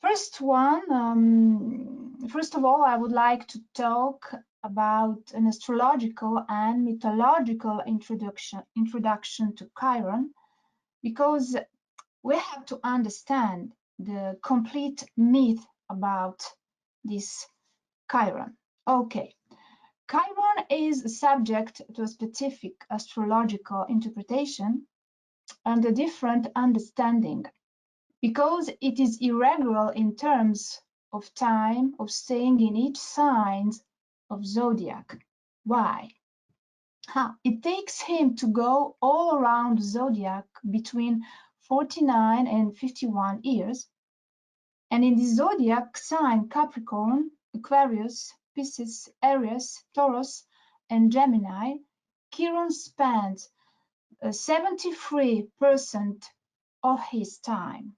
First of all, I would like to talk about an astrological and mythological introduction to Chiron, because we have to understand the complete myth about this Chiron. Okay, Chiron is subject to a specific astrological interpretation and a different understanding, because it is irregular in terms of time of staying in each sign of zodiac. Why? It takes him to go all around the zodiac between 49 and 51 years. And in the zodiac sign Capricorn, Aquarius, Pisces, Aries, Taurus, and Gemini, Chiron spends 73% of his time.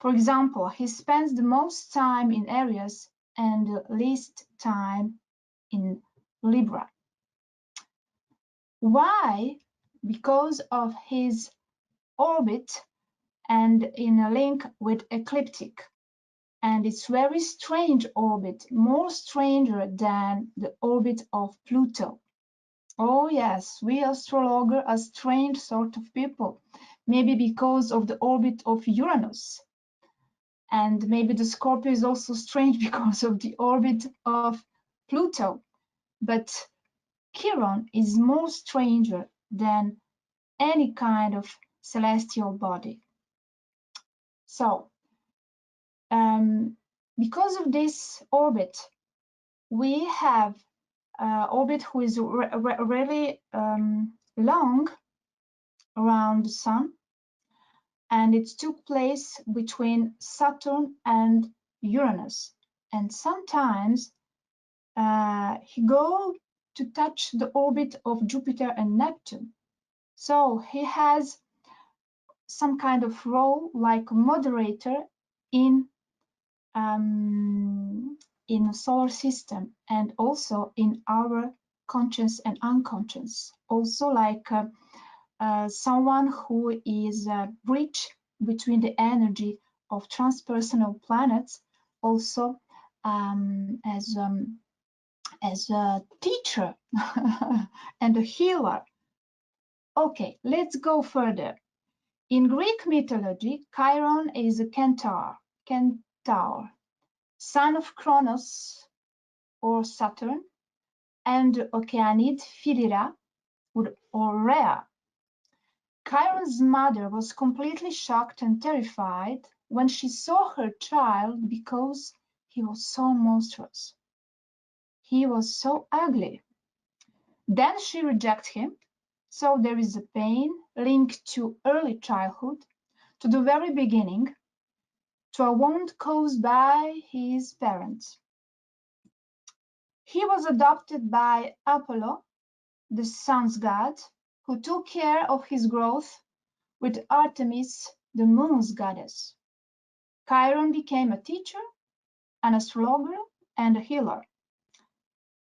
For example, he spends the most time in Aries and the least time in Libra. Why? Because of his orbit and in a link with ecliptic. And it's very strange orbit, more stranger than the orbit of Pluto. Oh yes, we astrologers are strange sort of people, maybe because of the orbit of Uranus. And maybe the Scorpio is also strange because of the orbit of Pluto. But Chiron is more stranger than any kind of celestial body. So, because of this orbit, we have orbit who is really long around the Sun, and it took place between Saturn and Uranus. And sometimes he go to touch the orbit of Jupiter and Neptune. So he has some kind of role like a moderator in a solar system, and also in our conscious and unconscious. Also like someone who is a bridge between the energy of transpersonal planets, also as a teacher and a healer. Okay, let's go further. In Greek mythology, Chiron is a centaur, son of Kronos or Saturn, and Okeanid Philyra or Rhea. Chiron's mother was completely shocked and terrified when she saw her child because he was so monstrous. He was so ugly. Then she rejected him, so there is a pain linked to early childhood, to the very beginning, to a wound caused by his parents. He was adopted by Apollo, the sun's god, who took care of his growth with Artemis, the moon's goddess. Chiron became a teacher, an astrologer, and a healer.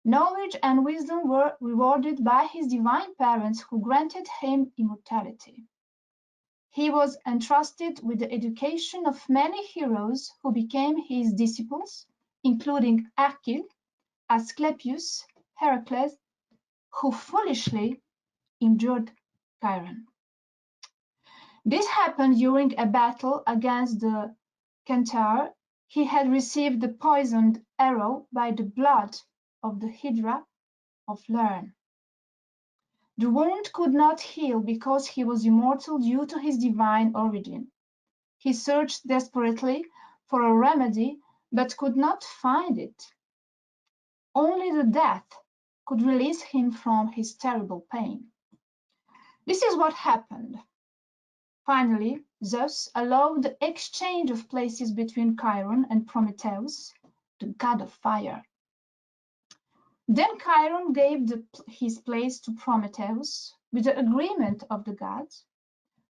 Knowledge and wisdom were rewarded by his divine parents, who granted him immortality. He was entrusted with the education of many heroes who became his disciples, including Achilles, Asclepius, Heracles, who foolishly injured Chiron. This happened during a battle against the centaur. He had received the poisoned arrow by the blood of the Hydra of Lerna. The wound could not heal because he was immortal due to his divine origin. He searched desperately for a remedy, but could not find it. Only the death could release him from his terrible pain. This is what happened. Finally, Zeus allowed the exchange of places between Chiron and Prometheus, the god of fire. Then Chiron gave his place to Prometheus with the agreement of the gods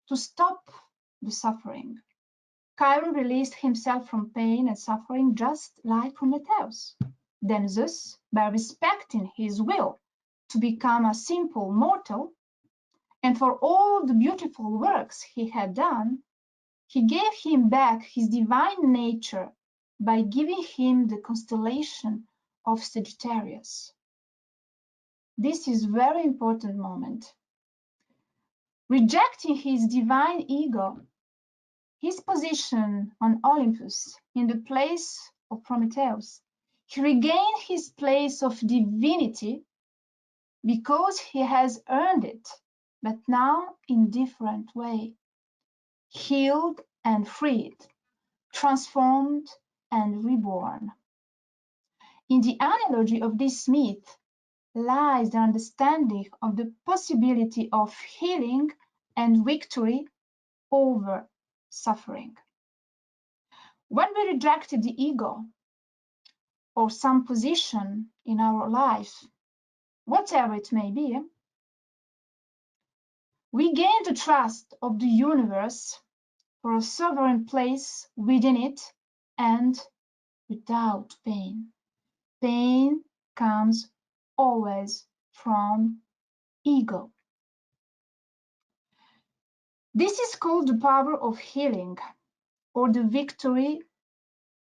to stop the suffering. Chiron released himself from pain and suffering just like Prometheus. Then Zeus, by respecting his will to become a simple mortal, and for all the beautiful works he had done, he gave him back his divine nature by giving him the constellation of Sagittarius. This is a very important moment. Rejecting his divine ego, his position on Olympus in the place of Prometheus, he regained his place of divinity because he has earned it, but now in different way, healed and freed, transformed and reborn. In the analogy of this myth lies the understanding of the possibility of healing and victory over suffering. When we reject the ego or some position in our life, whatever it may be, we gain the trust of the universe for a sovereign place within it and without pain. Pain comes always from ego. This is called the power of healing, or the victory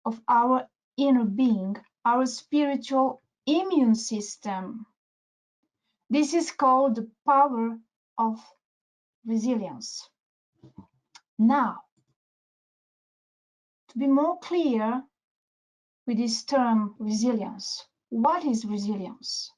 of our inner being, our spiritual immune system. This is called the power of resilience. Now, to be more clear with this term resilience, what is resilience?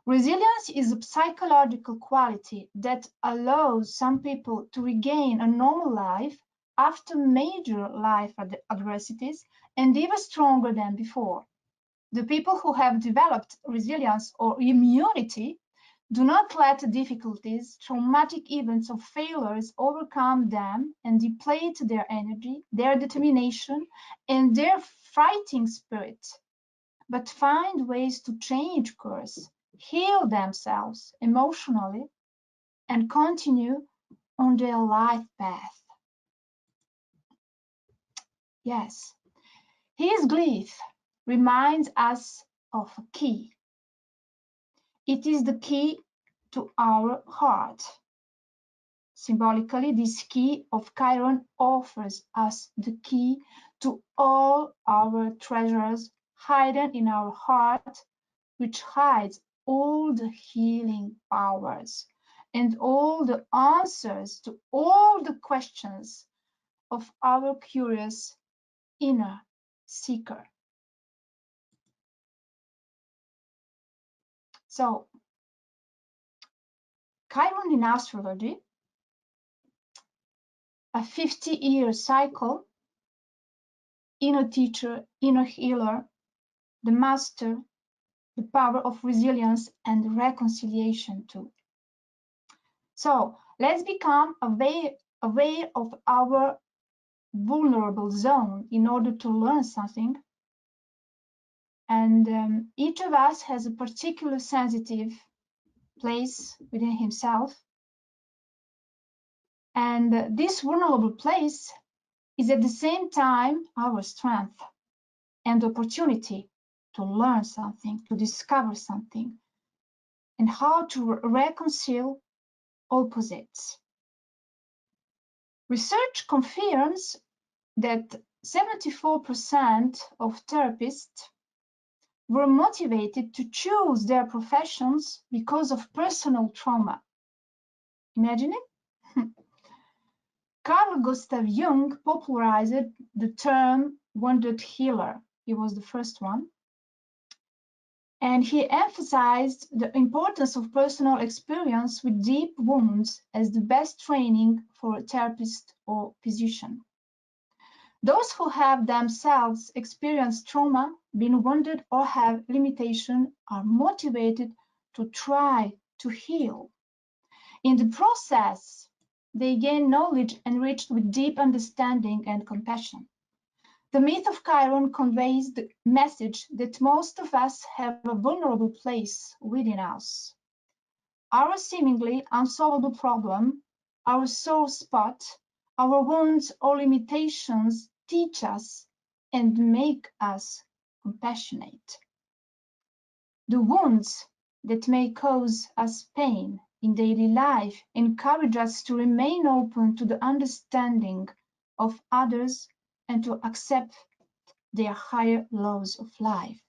Resilience is a psychological quality that allows some people to regain a normal life after major life adversities and even stronger than before. The people who have developed resilience or immunity do not let difficulties, traumatic events, or failures overcome them and deplete their energy, their determination, and their fighting spirit, but find ways to change course, heal themselves emotionally, and continue on their life path. Yes, his glyph reminds us of a key. It is the key to our heart. Symbolically, this key of Chiron offers us the key to all our treasures hidden in our heart, which hides all the healing powers and all the answers to all the questions of our curious inner seeker. So, Chiron in astrology, a 50-year cycle, inner teacher, inner healer, the master, the power of resilience and reconciliation too. So let's become aware of our vulnerable zone in order to learn something. And each of us has a particular sensitive place within himself. And this vulnerable place is at the same time our strength and opportunity to learn something, to discover something, and how to reconcile opposites. Research confirms that 74% of therapists were motivated to choose their professions because of personal trauma. Imagine it? Carl Gustav Jung popularized the term wounded healer. He was the first one. And he emphasized the importance of personal experience with deep wounds as the best training for a therapist or physician. Those who have themselves experienced trauma, been wounded, or have limitation are motivated to try to heal. In the process, they gain knowledge enriched with deep understanding and compassion. The myth of Chiron conveys the message that most of us have a vulnerable place within us. Our seemingly unsolvable problem, our sore spot, our wounds or limitations teach us and make us compassionate. The wounds that may cause us pain in daily life encourage us to remain open to the understanding of others and to accept their higher laws of life.